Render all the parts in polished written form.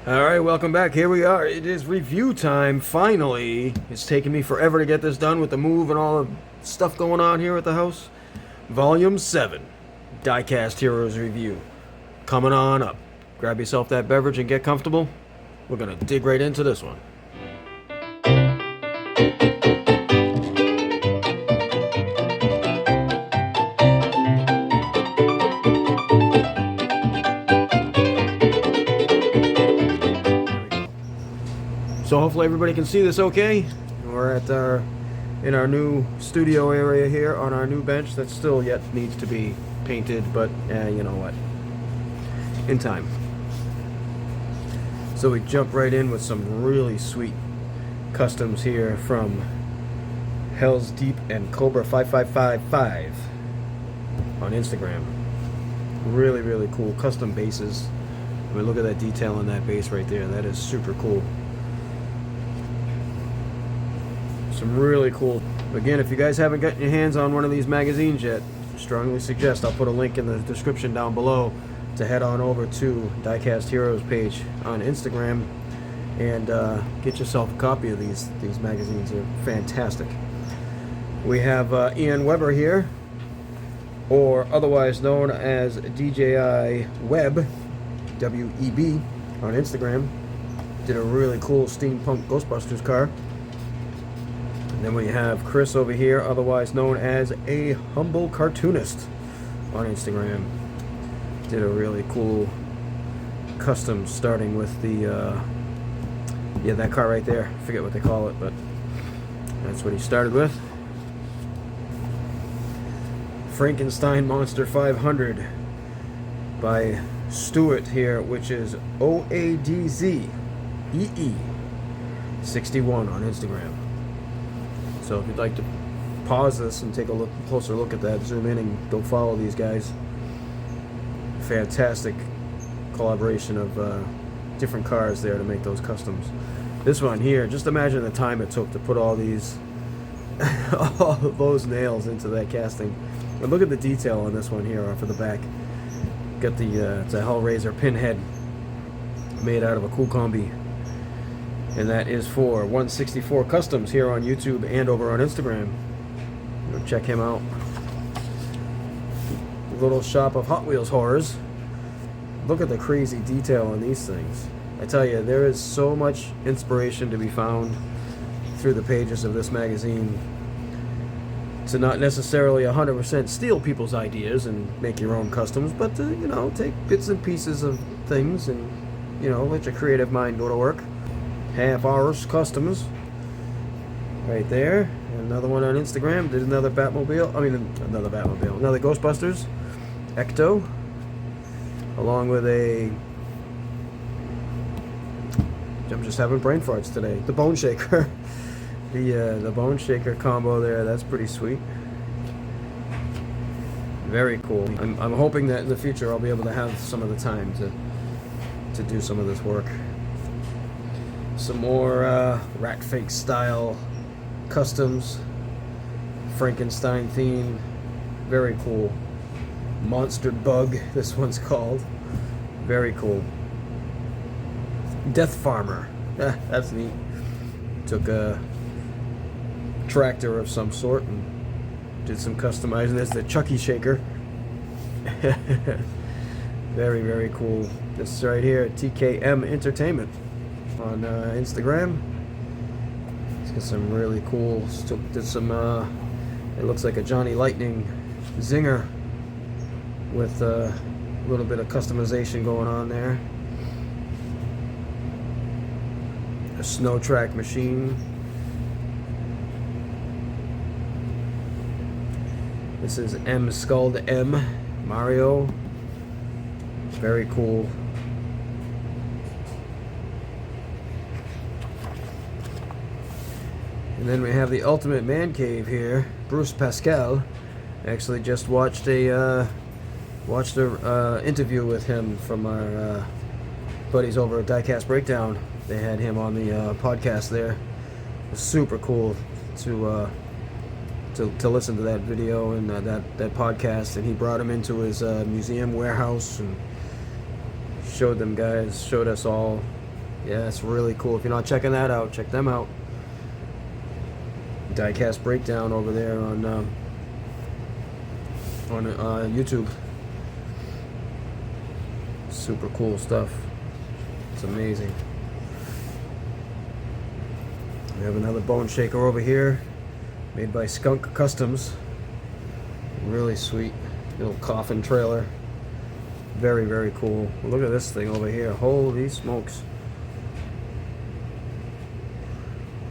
Alright, welcome back. Here we are. It is review time, finally. It's taken me forever to get this done with the move and all the stuff going on here at the house. Volume 7, Diecast Heroes Review. Coming on up. Grab yourself that beverage and get comfortable. We're gonna dig right into this one. So hopefully everybody can see this okay. We're at in our new studio area here on our new bench that still yet needs to be painted, but you know what, in time. So we jump right in with some really sweet customs here from Hell's Deep and Cobra 5555 on Instagram. Really, really cool custom bases. I mean, look at that detail on that base right there. That is super cool. Some really cool. Again, if you guys haven't gotten your hands on one of these magazines yet, strongly suggest, I'll put a link in the description down below to head on over to Diecast Heroes page on Instagram and get yourself a copy of these magazines. They're fantastic. We have Ian Weber here, or otherwise known as DJI Web, W-E-B, on Instagram. Did a really cool steampunk Ghostbusters car. And then we have Chris over here, otherwise known as a humble cartoonist on Instagram. Did a really cool custom starting with the, yeah, that car right there. I forget what they call it, but that's what he started with. Frankenstein Monster 500 by Stuart here, which is OADZEE61 on Instagram. So if you'd like to pause this and take a closer look at that, zoom in and go follow these guys. Fantastic collaboration of different cars there to make those customs. This one here, just imagine the time it took to put all these, all of those nails into that casting. But look at the detail on this one here off of the back. Got the it's a Hellraiser pinhead made out of a cool combi. And that is for 164 Customs here on YouTube and over on Instagram. Go check him out. Little shop of Hot Wheels horrors. Look at the crazy detail on these things. I tell you, there is so much inspiration to be found through the pages of this magazine to not necessarily 100% steal people's ideas and make your own customs, but to, you know, take bits and pieces of things and, you know, let your creative mind go to work. Half hours customs right there. Another one on Instagram. Did another Batmobile. Another Ghostbusters Ecto, along with a, I'm just having brain farts today, the Bone Shaker. The Bone Shaker combo there, that's pretty sweet. Very cool. I'm hoping that in the future I'll be able to have some of the time to do some of this work. Some more Rat Fake style customs, Frankenstein theme, very cool. Monster Bug, this one's called, very cool. Death Farmer, that's neat. Took a tractor of some sort and did some customizing. There's the Chucky Shaker. Very, very cool. This right here, TKM Entertainment on Instagram. It's got some really cool, did some it looks like a Johnny Lightning zinger with a little bit of customization going on there. A snow track machine. This is M Scald M Mario. Very cool. And then we have the Ultimate Man Cave here, Bruce Pascal. Actually just watched a interview with him from our buddies over at Diecast Breakdown. They had him on the podcast there. It was super cool to listen to that video and that podcast. And he brought him into his museum warehouse and showed us all Yeah, it's really cool. If you're not checking that out, check them out. Diecast breakdown over there on YouTube. Super cool stuff. It's amazing. We have another bone shaker over here, made by Skunk Customs. Really sweet little Coffin trailer. Very, very cool. Look at this thing over here. Holy smokes.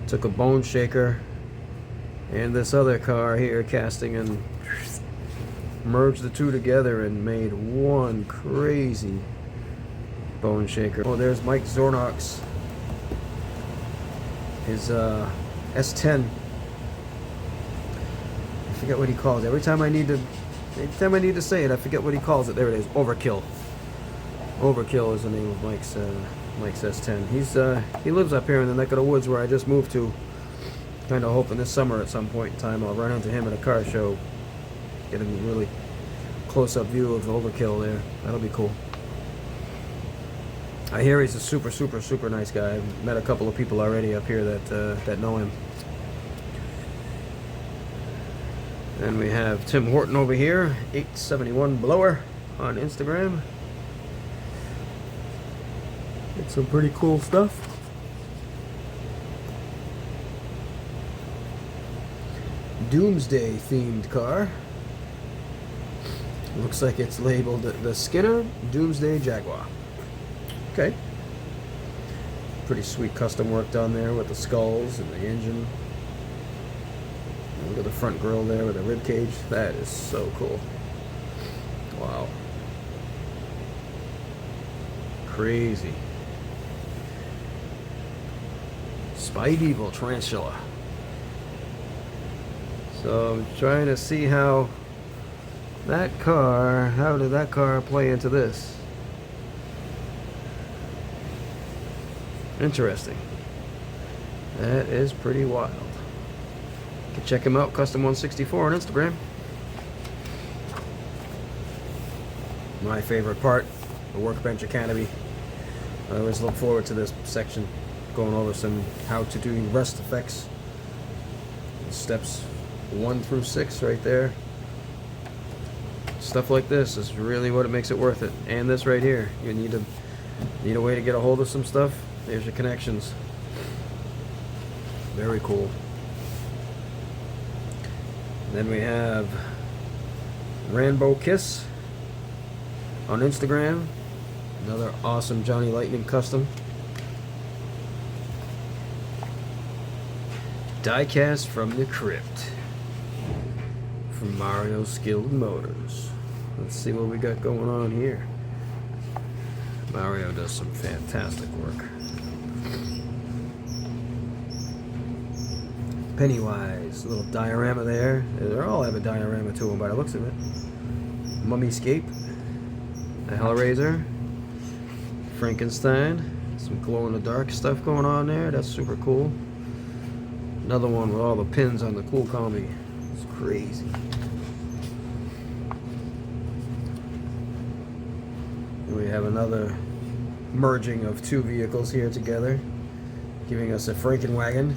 Took a bone shaker and this other car here, casting, and merged the two together and made one crazy bone shaker. Oh, there's Mike Zornock's, his S10. I forget what he calls it. Every time I need to say it, I forget what he calls it. There it is. Overkill. Overkill is the name of Mike's S10. He lives up here in the neck of the woods where I just moved to. Kind of hoping this summer at some point in time I'll run into him at a car show, get a really close-up view of Overkill there. That'll be cool. I hear he's a super, super, super nice guy. I've met a couple of people already up here that know him. And we have Tim Horton over here, 871 Blower on Instagram. It's some pretty cool stuff. Doomsday themed car. Looks like it's labeled the Skinner Doomsday Jaguar. Okay. Pretty sweet custom work done there with the skulls and the engine. Look at the front grille there with the rib cage. That is so cool. Wow. Crazy. Spite Evil Tarantula. So I'm trying to see how did that car play into this? Interesting. That is pretty wild. You can check him out, Custom164 on Instagram. My favorite part, the Workbench Academy. I always look forward to this section, going over some how to do rust effects. Steps 1 through 6 right there. Stuff like this is really what makes it worth it. And this right here, you need a way to get a hold of some stuff. There's your connections. Very cool. Then we have Rambo Kiss on Instagram. Another awesome Johnny Lightning custom. Diecast from the Crypt from Mario Skilled Motors. Let's see what we got going on here. Mario does some fantastic work. Pennywise, little diorama there. They all have a diorama to them by the looks of it. Mummyscape, a Hellraiser, Frankenstein, some glow-in-the-dark stuff going on there. That's super cool. Another one with all the pins on the cool combi. It's crazy. We have another merging of two vehicles here together, giving us a Frankenwagon.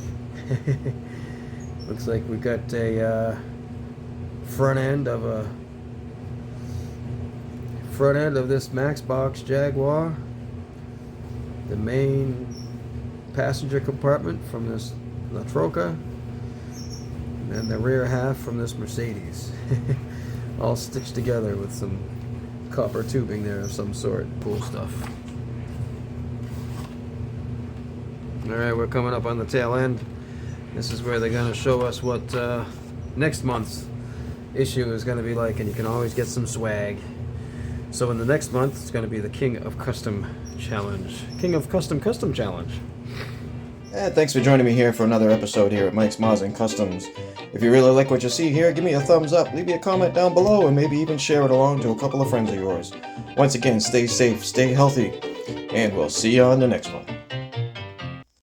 Looks like we've got a front end of this Max Box Jaguar, the main passenger compartment from this La Troca, and the rear half from this Mercedes. All stitched together with some copper tubing there of some sort. Cool stuff. Alright, we're coming up on the tail end. This is where they're going to show us what next month's issue is going to be like, and you can always get some swag. So in the next month, it's going to be the King of Custom Challenge. King of Custom Challenge. And thanks for joining me here for another episode here at Mike's Mods and Customs. If you really like what you see here, give me a thumbs up, leave me a comment down below, and maybe even share it along to a couple of friends of yours. Once again, stay safe, stay healthy, and we'll see you on the next one.